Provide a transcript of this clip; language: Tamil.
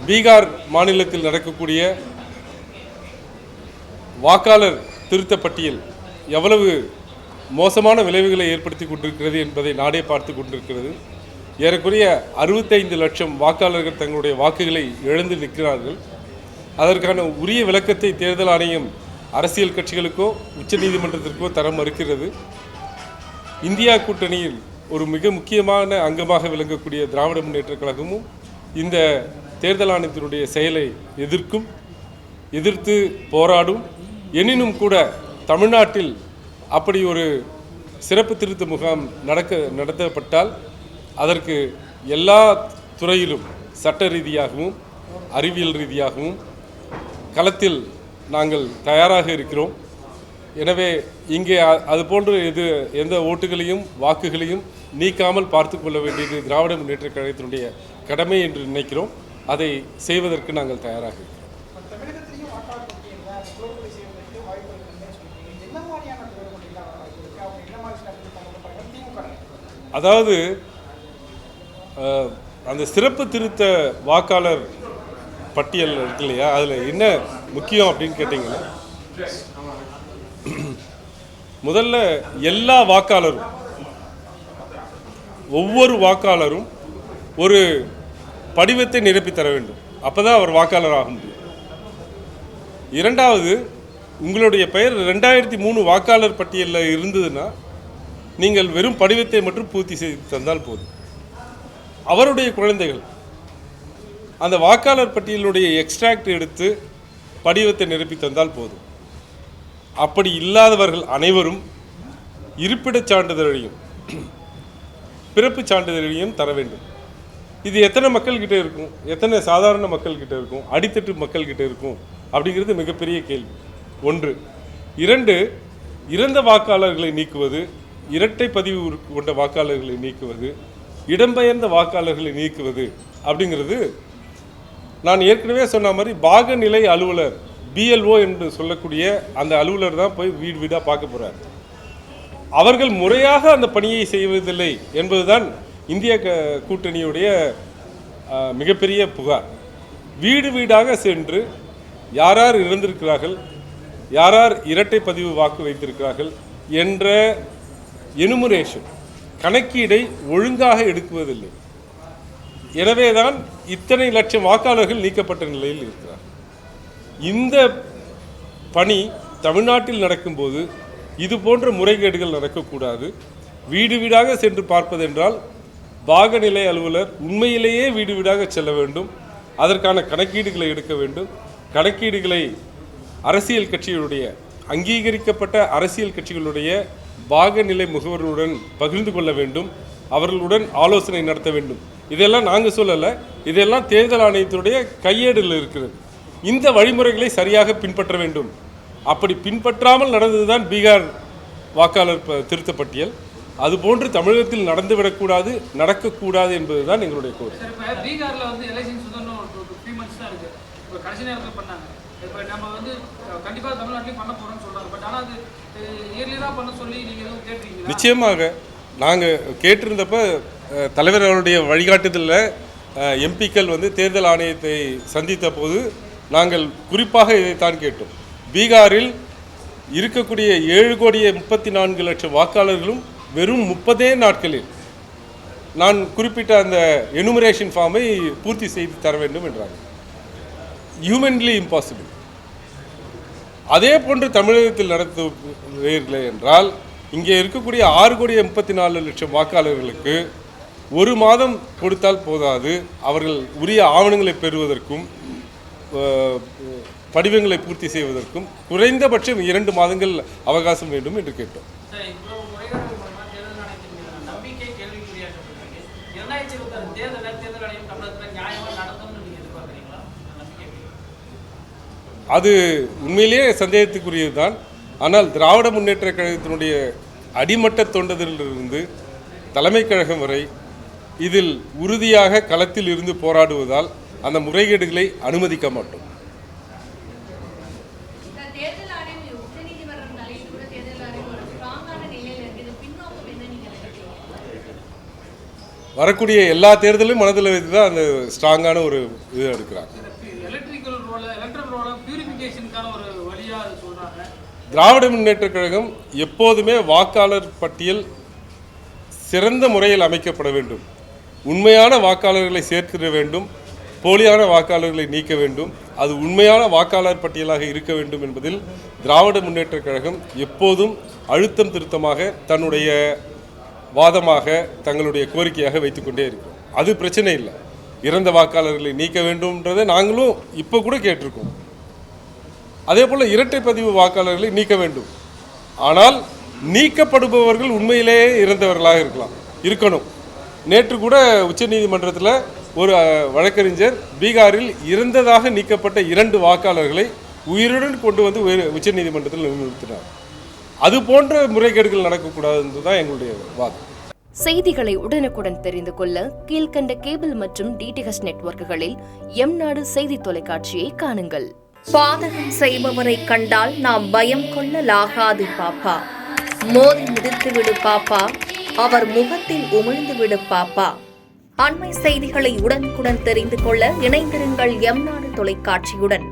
பீகார் மாநிலத்தில் நடக்கக்கூடிய வாக்காளர் திருத்த பட்டியல் எவ்வளவு மோசமான விளைவுகளை ஏற்படுத்தி கொண்டிருக்கிறது என்பதை நாடே பார்த்து கொண்டிருக்கிறது. ஏறக்குறைய 65 லட்சம் வாக்காளர்கள் தங்களுடைய வாக்குகளை இழந்து நிற்கிறார்கள். அதற்கான உரிய விளக்கத்தை தேர்தல் ஆணையம் அரசியல் கட்சிகளுக்கோ உச்சநீதிமன்றத்திற்கோ தர மறுக்கிறது. இந்தியா கூட்டணியில் ஒரு மிக முக்கியமான அங்கமாக விளங்கக்கூடிய திராவிட முன்னேற்றக் கழகமும் இந்த தேர்தல் ஆணையத்தினுடைய செயலை எதிர்த்து போராடும். எனினும் கூட தமிழ்நாட்டில் அப்படி ஒரு சிறப்பு திருத்த முகாம் நடத்தப்பட்டால் அதற்கு எல்லா துறையிலும் சட்ட ரீதியாகவும் அறிவியல் ரீதியாகவும் களத்தில் நாங்கள் தயாராக இருக்கிறோம். எனவே இங்கே அதுபோன்று எந்த ஓட்டுகளையும் வாக்குகளையும் நீக்காமல் பார்த்து கொள்ள வேண்டியது திராவிட முன்னேற்றக் கழகத்தினுடைய கடமை என்று நினைக்கிறோம். அதை செய்வதற்கு நாங்கள் தயாராக இருக்கிறோம். அதாவது அந்த சிறப்பு திருத்த வாக்காளர் பட்டியல் இருக்கு இல்லையா, அதில் என்ன முக்கியம் அப்படின்னு கேட்டிங்கன்னா, முதல்ல எல்லா வாக்காளரும் ஒவ்வொரு வாக்காளரும் ஒரு படிவத்தை நிரப்பி தர வேண்டும். அப்போ தான் அவர் வாக்காளர் ஆக முடியும். இரண்டாவது, உங்களுடைய பெயர் 2003 வாக்காளர் பட்டியலில் இருந்ததுன்னா நீங்கள் வெறும் படிவத்தை மட்டும் பூர்த்தி செய்து தந்தால் போதும். அவருடைய குழந்தைகள் அந்த வாக்காளர் பட்டியலுடைய எக்ஸ்ட்ராக்ட் எடுத்து படிவத்தை நிரப்பி தந்தால் போதும். அப்படி இல்லாதவர்கள் அனைவரும் இருப்பிடச் சான்றிதழையும் பிறப்பு சான்றிதழையும் தர வேண்டும். இது எத்தனை மக்கள்கிட்ட இருக்கும், எத்தனை சாதாரண மக்கள்கிட்ட இருக்கும், அடித்தட்டு மக்கள்கிட்ட இருக்கும் அப்படிங்கிறது மிகப்பெரிய கேள்வி. ஒன்று. இரண்டு, இறந்த வாக்காளர்களை நீக்குவது, இரட்டை பதிவு கொண்ட வாக்காளர்களை நீக்குவது, இடம்பெயர்ந்த வாக்காளர்களை நீக்குவது அப்படிங்கிறது நான் ஏற்கனவே சொன்ன மாதிரி பாகநிலை அலுவலர் BLO என்று சொல்லக்கூடிய அந்த அலுவலர் தான் போய் வீடு வீடாக பார்க்க போகிறார். அவர்கள் முறையாக அந்த பணியை செய்வதில்லை என்பதுதான் இந்திய கூட்டணியுடைய மிகப்பெரிய புகார். வீடு வீடாக சென்று யார் யார் இறந்திருக்கிறார்கள், யார் யார் இரட்டை பதிவு வாக்கு வைத்திருக்கிறார்கள் என்ற எனுமரேஷன் கணக்கீடை ஒழுங்காக எடுக்குவதில்லை. எனவேதான் இத்தனை லட்சம் வாக்காளர்கள் நீக்கப்பட்ட நிலையில் இருக்கிறார். இந்த பணி தமிழ்நாட்டில் நடக்கும்போது இது போன்ற முறைகேடுகள் நடக்கக்கூடாது. வீடு வீடாக சென்று பார்ப்பதென்றால் பாகநிலை அலுவலர் உண்மையிலேயே வீடு வீடாக செல்ல வேண்டும். அதற்கான கணக்கீடுகளை எடுக்க வேண்டும். கணக்கீடுகளை அரசியல் கட்சிகளுடைய அங்கீகரிக்கப்பட்ட அரசியல் கட்சிகளுடைய பாகநிலை முகவர்களுடன் பகிர்ந்து கொள்ள வேண்டும். அவர்களுடன் ஆலோசனை நடத்த வேண்டும். இதெல்லாம் நாங்கள் சொல்லலை, இதெல்லாம் தேர்தல் ஆணையத்தினுடைய கையேடில் இருக்கிறது. இந்த வழிமுறைகளை சரியாக பின்பற்ற வேண்டும். அப்படி பின்பற்றாமல் நடந்ததுதான் பீகார் வாக்காளர் திருத்த பட்டியல். அதுபோன்று தமிழகத்தில் நடந்துவிடக்கூடாது, நடக்கக்கூடாது என்பதுதான் எங்களுடைய கோரிக்கை. பீகாரில் வந்து எலெக்ஷன் 3 months தான் இருக்குது. இப்போ கடைசி நேரத்தில் பண்ணாங்க. இப்போ நம்ம வந்து கண்டிப்பாக தமிழ்நாட்டிலையும் பண்ண போகிறோம்னு சொல்கிறாங்க. பட் ஆனால் அது இயர்லியாக பண்ண சொல்லி நீங்கள் எதுவும் கேட்டிருக்கீங்க? நிச்சயமாக நாங்கள் கேட்டிருந்தப்ப தலைவர் அவருடைய வழிகாட்டுதலில் எம்பிக்கள் வந்து தேர்தல் ஆணையத்தை சந்தித்த போது நாங்கள் குறிப்பாக இதைத்தான் கேட்டோம். பீகாரில் இருக்கக்கூடிய 7,34,00,000 வாக்காளர்களும் வெறும் 30 நாட்களில் நான் குறிப்பிட்ட அந்த எனுமரேஷன் ஃபார்மை பூர்த்தி செய்து தர வேண்டும் என்றாங்க. Humanly impossible. அதே போன்று தமிழகத்தில் நடத்துவீர்கள் என்றால் இங்கே இருக்கக்கூடிய 6,34,00,000 வாக்காளர்களுக்கு 1 மாதம் கொடுத்தால் போதாது. அவர்கள் உரிய ஆவணங்களை பெறுவதற்கும் படிவங்களை பூர்த்தி செய்வதற்கும் குறைந்தபட்சம் 2 மாதங்கள் அவகாசம் வேண்டும் என்று கேட்டோம். அது உண்மையிலேயே சந்தேகத்துக்குரியது தான். ஆனால் திராவிட முன்னேற்ற கழகத்தினுடைய அடிமட்ட தொண்டதிலிருந்து தலைமை கழகம் வரை இதில் உறுதியாக களத்தில் இருந்து போராடுவதால் அந்த முறைகேடுகளை அனுமதிக்க மாட்டோம். வரக்கூடிய எல்லா தேர்தலும் மனதில் வைத்து தான் அந்த ஸ்ட்ராங்கான ஒரு இது எடுக்கிறாங்க. எலக்ட்ரல் ரோல பியூரிஃபிகேஷனுக்கான ஒரு வழியா சொல்றாங்க. திராவிட முன்னேற்றக் கழகம் எப்போதுமே வாக்காளர் பட்டியல் சிறந்த முறையில் அமைக்கப்பட வேண்டும், உண்மையான வாக்காளர்களை சேர்த்திட வேண்டும், போலியான வாக்காளர்களை நீக்க வேண்டும், அது உண்மையான வாக்காளர் பட்டியலாக இருக்க வேண்டும் என்பதில் திராவிட முன்னேற்றக் கழகம் எப்போதும் அழுத்தம் திருத்தமாக தன்னுடைய வாதமாக தங்களுடைய கோரிக்கையாக வைத்துக்கொண்டே இருக்கிறோம். அது பிரச்சனை இல்லை. இறந்த வாக்காளர்களை நீக்க வேண்டும்ன்றதை நாங்களும் இப்போ கூட கேட்டிருக்கோம். அதே போல் இரட்டை பதிவு வாக்காளர்களை நீக்க வேண்டும். ஆனால் நீக்கப்படுபவர்கள் உண்மையிலேயே இறந்தவர்களாக இருக்கணும். நேற்று கூட உச்சநீதிமன்றத்தில் ஒரு வழக்கறிஞர் பீகாரில் இறந்ததாக நீக்கப்பட்ட 2 வாக்காளர்களை உயிருடன் கொண்டு வந்து உச்சநீதிமன்றத்தில் நிறுத்தினார். அது போன்ற முறைகேடுகள் நடக்கக்கூடாது தான் எங்களுடைய வாதம். செய்திகளை உடனுக்குடன் தெரிந்து கொள்ள கீழ்கண்ட கேபிள் மற்றும் டிடிஹெச் நெட்வொர்க்குகளில் எம்நாடு செய்தி தொலைக்காட்சியை காணுங்கள். பாதகம் செய்பவரை கண்டால் நாம் பயம் கொள்ளலாகாது பாப்பா. மோதி மிதித்துவிடு பாப்பா, அவர் முகத்தில் உமிழ்ந்துவிடு பாப்பா. அண்மை செய்திகளை உடனுக்குடன் தெரிந்து கொள்ள இணைந்திருங்கள் எம்நாடு தொலைக்காட்சியுடன்.